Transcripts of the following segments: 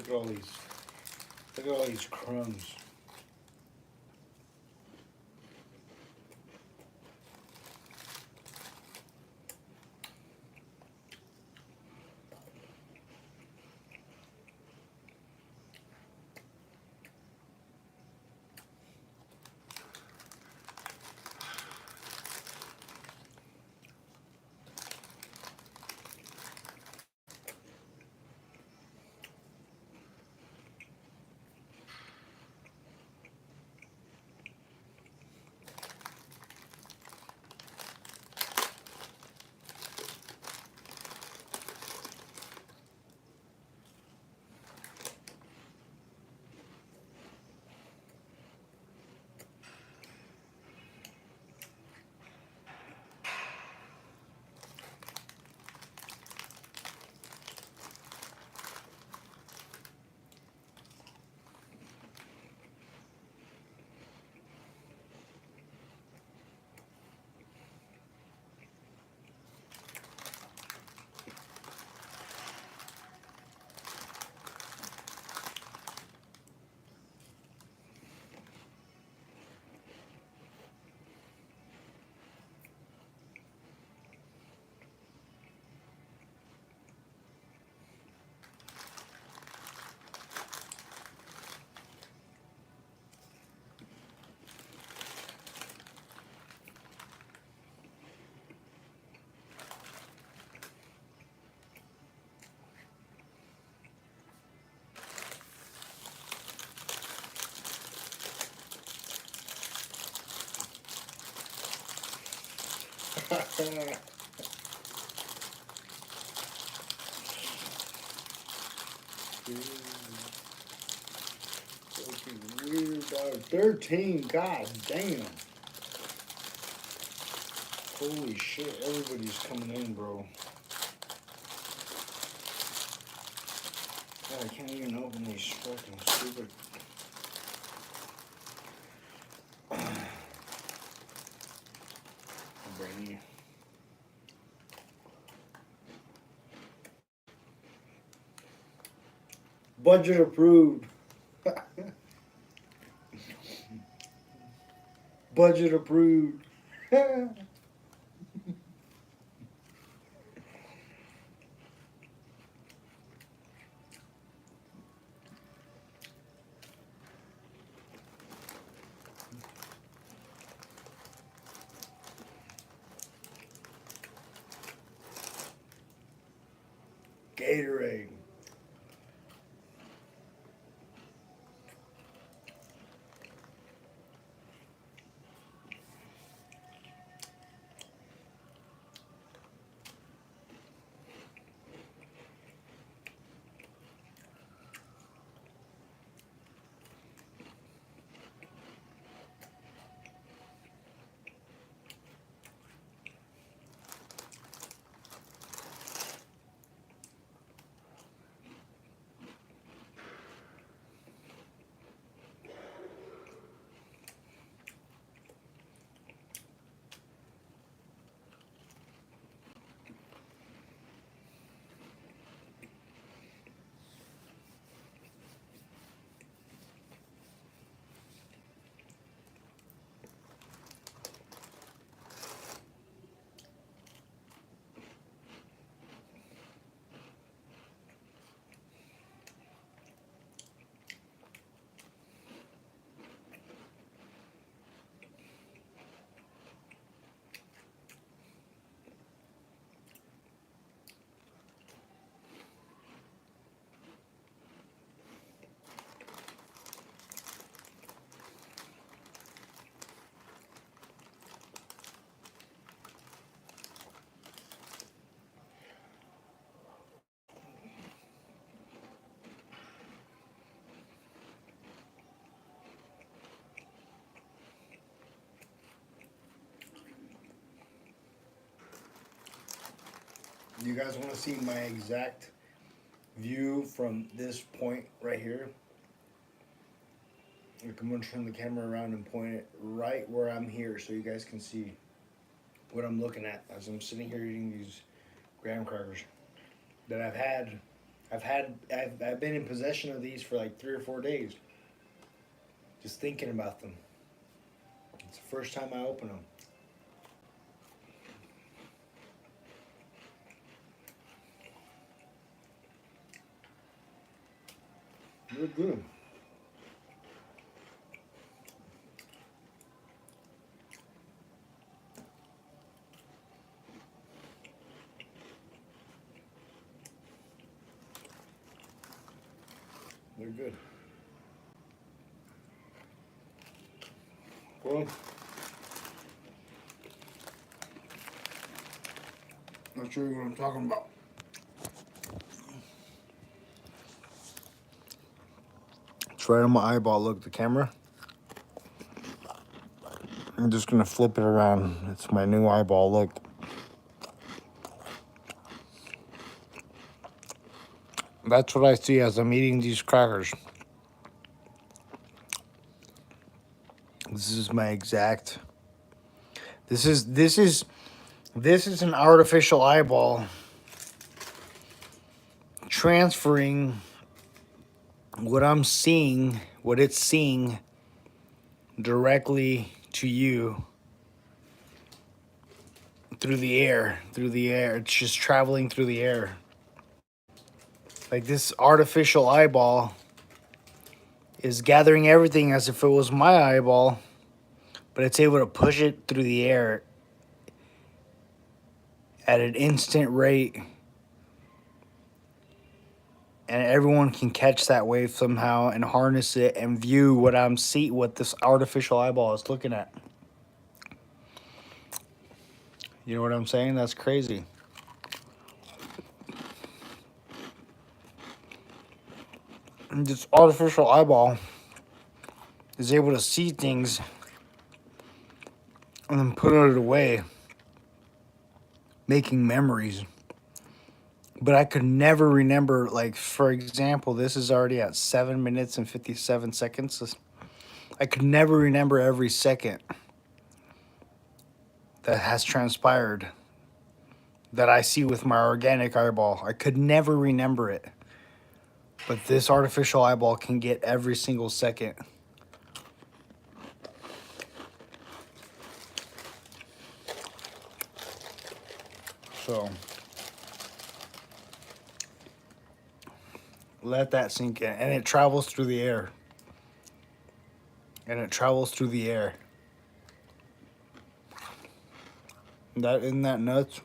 Look at all these. Look at all these crumbs. Fucking weird dog. 13, god damn. Holy shit, everybody's coming in, bro. God, I can't even open these fucking stupid. Brainy. Budget approved. Budget approved. Gatorade. You guys want to see my exact view from this point right here? Like, I'm going to turn the camera around and point it right where I'm here so you guys can see what I'm looking at as I'm sitting here eating these graham crackers that I've been in possession of these for like 3 or 4 days. Just thinking about them. It's the first time I open them. They're good. They're good. Well, not sure what I'm talking about. It's right on my eyeball. Look, the camera. I'm just gonna flip it around. It's my new eyeball. Look. That's what I see as I'm eating these crackers. This is my exact. This is an artificial eyeball transferring what I'm seeing, what it's seeing directly to you through the air. It's just traveling through the air. Like this artificial eyeball is gathering everything as if it was my eyeball, but it's able to push it through the air at an instant rate, and everyone can catch that wave somehow and harness it and view what this artificial eyeball is looking at. You know what I'm saying? That's crazy. And this artificial eyeball is able to see things and then put it away, making memories. But I could never remember, like, for example, this is already at 7 minutes and 57 seconds. I could never remember every second that has transpired that I see with my organic eyeball. I could never remember it. But this artificial eyeball can get every single second. So let that sink in. And it travels through the air. Isn't that nuts?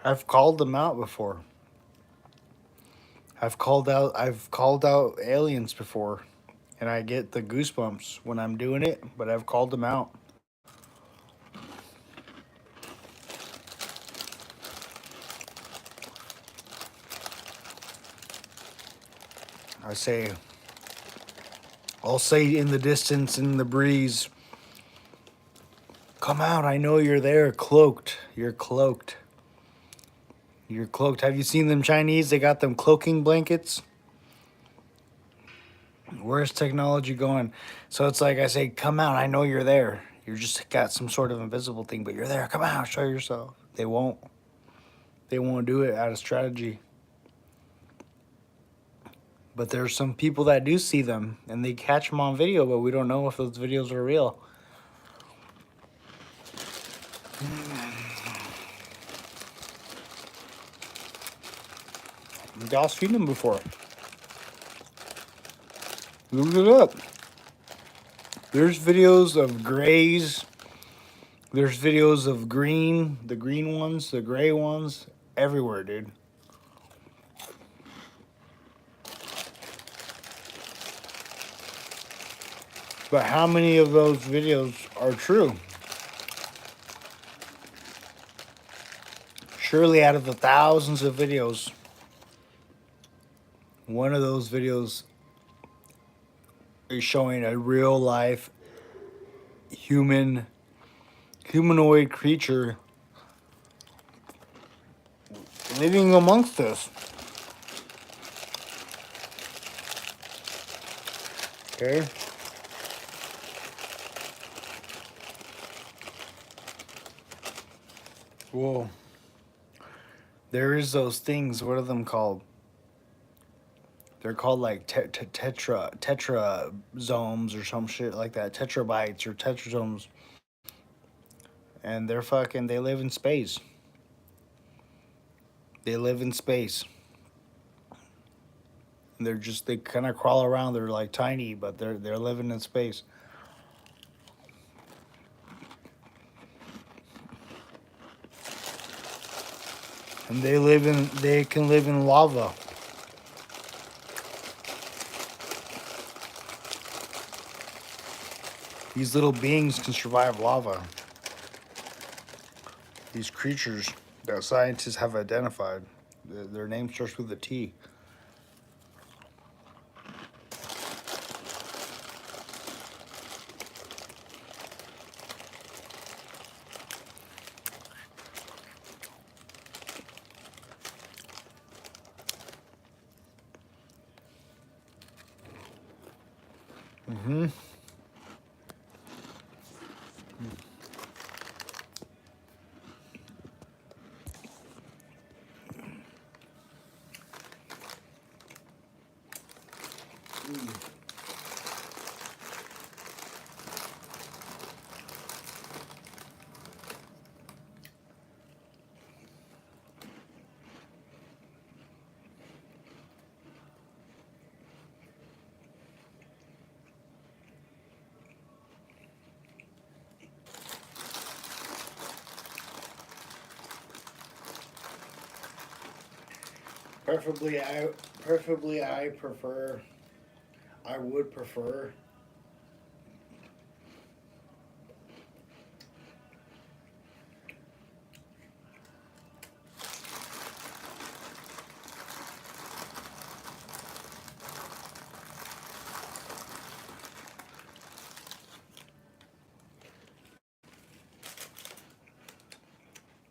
I've called them out before. I've called out aliens before, and I get the goosebumps when I'm doing it, but I've called them out. I'll say in the distance, in the breeze, come out, I know you're there, cloaked. You're cloaked. You're cloaked. Have you seen them Chinese? They got them cloaking blankets. Where's technology going? So it's like I say, come out, I know you're there. You just got some sort of invisible thing, but you're there. Come out, show yourself. They won't. They won't do it out of strategy. But there's some people that do see them, and they catch them on video, but we don't know if those videos are real. Y'all seen them before. Look it up. There's videos of grays. There's videos of green, the green ones, the gray ones, everywhere, dude. But how many of those videos are true? Surely out of the thousands of videos, one of those videos is showing a real life human humanoid creature living amongst us. Okay. Well, there is those things. What are them called? They're called like tetrazomes or some shit like that. Tetrabytes or tetrazomes, and they're fucking. They live in space. They live in space. And they kind of crawl around. They're like tiny, but they're living in space. And they can live in lava. These little beings can survive lava. These creatures that scientists have identified. Their name starts with a T. Mm-hmm. Preferably, I would prefer.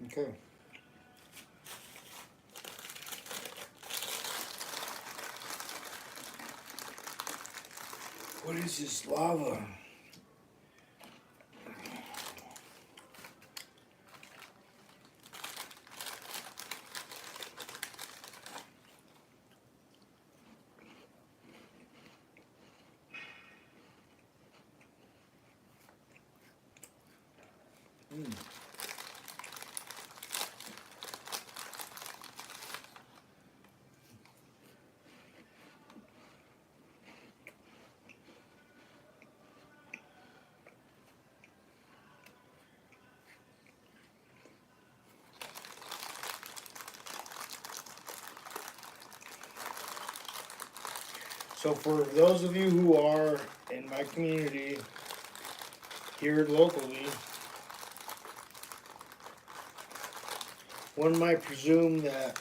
Okay. What is this lava? Mm. So for those of you who are in my community here locally, one might presume that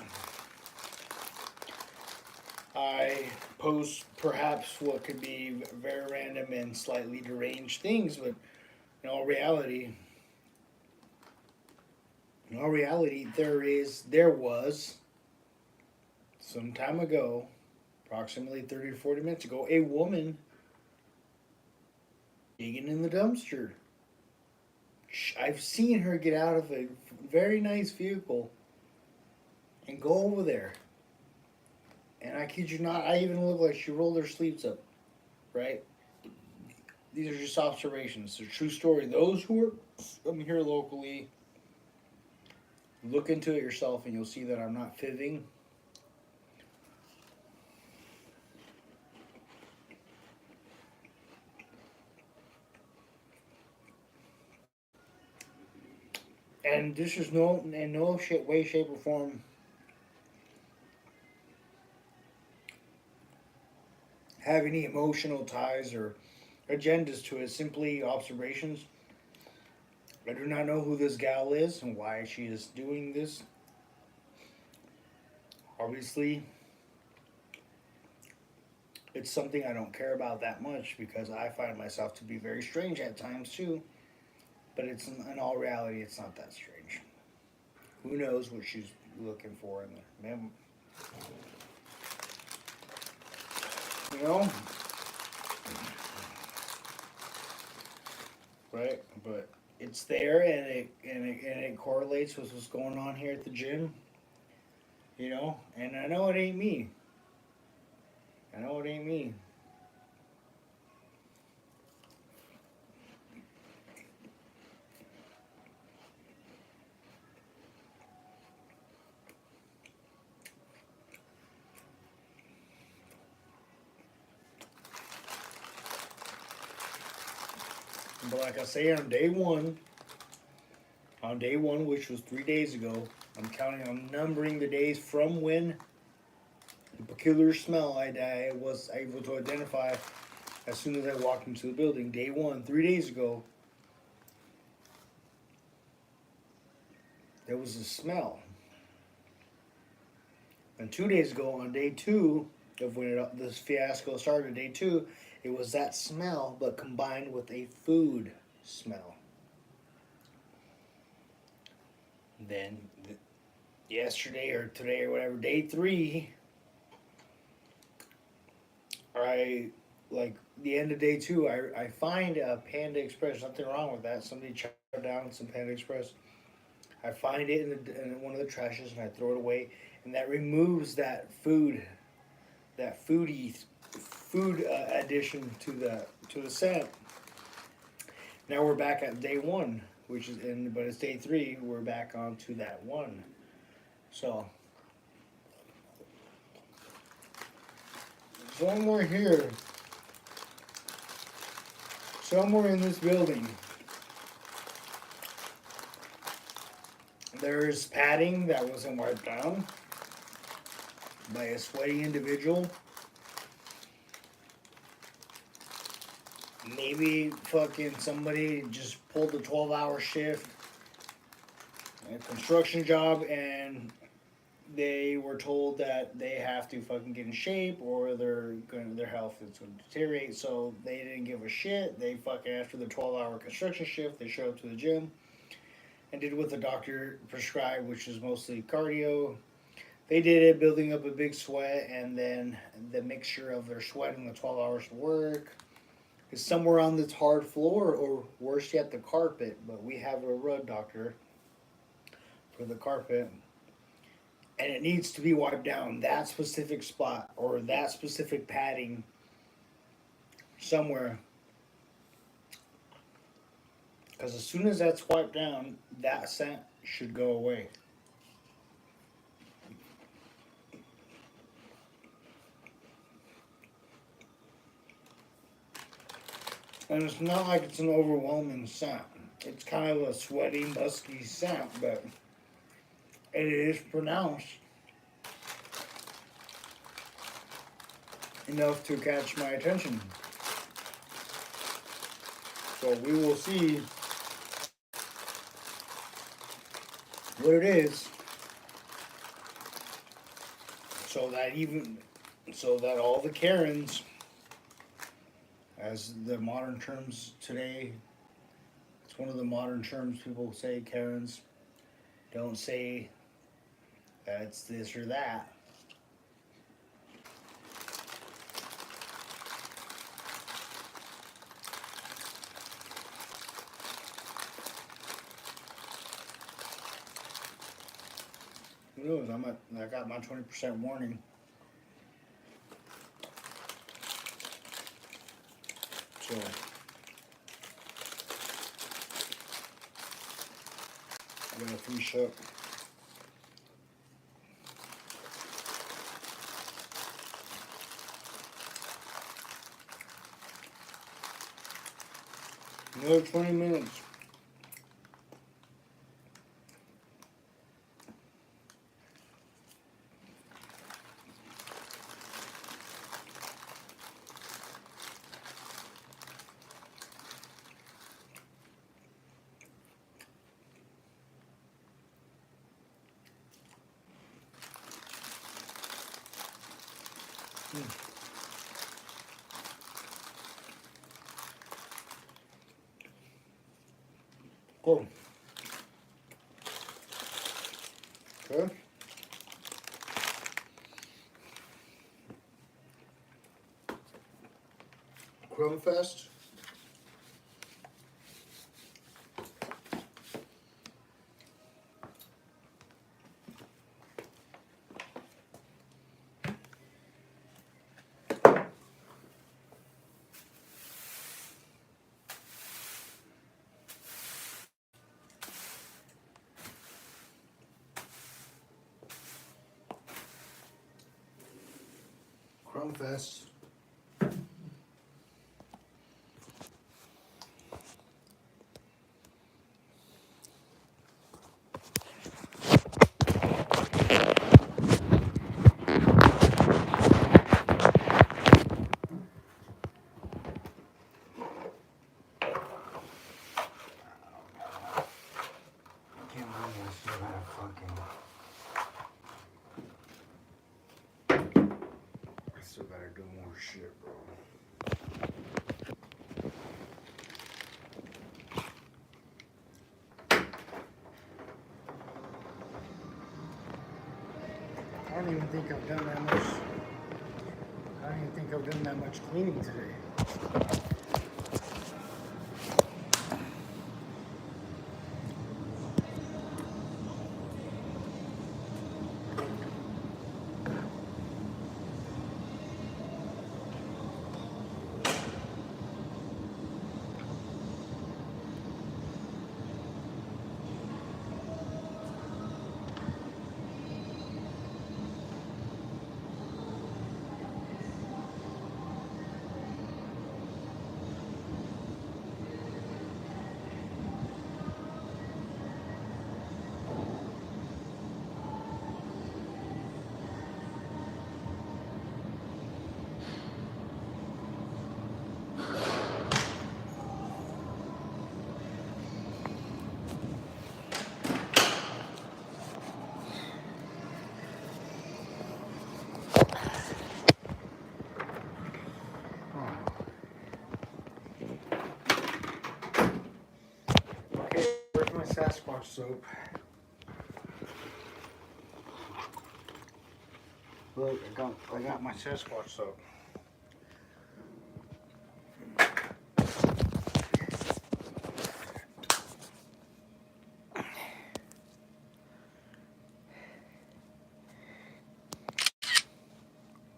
I post perhaps what could be very random and slightly deranged things, but in all reality, there was some time ago, approximately 30 to 40 minutes ago, a woman digging in the dumpster. I've seen her get out of a very nice vehicle and go over there. And I kid you not, I even look like she rolled her sleeves up, right? These are just observations. It's a true story. Those who are here locally, look into it yourself and you'll see that I'm not fibbing. And this is in no way, shape, or form have any emotional ties or agendas to it. Simply observations. I do not know who this gal is and why she is doing this. Obviously, it's something I don't care about that much because I find myself to be very strange at times too. But it's in all reality, it's not that strange. Who knows what she's looking for in there, man? You know, right? But it's there, and it correlates with what's going on here at the gym. You know, and I know it ain't me. I know it ain't me. But like I say, on day one, which was 3 days ago, I'm numbering the days from when the peculiar smell I was able to identify as soon as I walked into the building. Day one, 3 days ago, there was a smell. And 2 days ago, on day two of when this fiasco started, day two, it was that smell, but combined with a food smell. Then yesterday or today or whatever, day three, I like the end of day two. I find a Panda Express. Nothing wrong with that. Somebody chopped down some Panda Express. I find it in one of the trashes and I throw it away, and that removes that food addition to the scent. Now we're back at day one, but it's day three. We're back onto that one. So somewhere here, somewhere in this building, there's padding that wasn't wiped down by a sweaty individual. Maybe fucking somebody just pulled a 12-hour shift, a construction job, and they were told that they have to fucking get in shape or their health is going to deteriorate. So they didn't give a shit. They fucking, after the 12-hour construction shift, they showed up to the gym and did what the doctor prescribed, which is mostly cardio. They did it, building up a big sweat, and then the mixture of their sweat and the 12 hours of work is somewhere on this hard floor, or worse yet, the carpet. But we have a rug doctor for the carpet, and it needs to be wiped down. That specific spot or that specific padding somewhere. Because as soon as that's wiped down, that scent should go away. And it's not like it's an overwhelming scent. It's kind of a sweaty, musky scent, but it is pronounced enough to catch my attention. So we will see what it is, so that all the Karens, as the modern terms today, it's one of the modern terms people say, Karens, don't say that it's this or that. Who knows? I got my 20% warning. So I'm gonna finish up. Another 20 minutes. Oh. Okay. Chrome Fest. Chrome Fest. I still gotta do more shit, bro. I don't even think I've done that much. I don't even think I've done that much cleaning today. Okay, where's my Sasquatch soap? Look, I got my Sasquatch soap.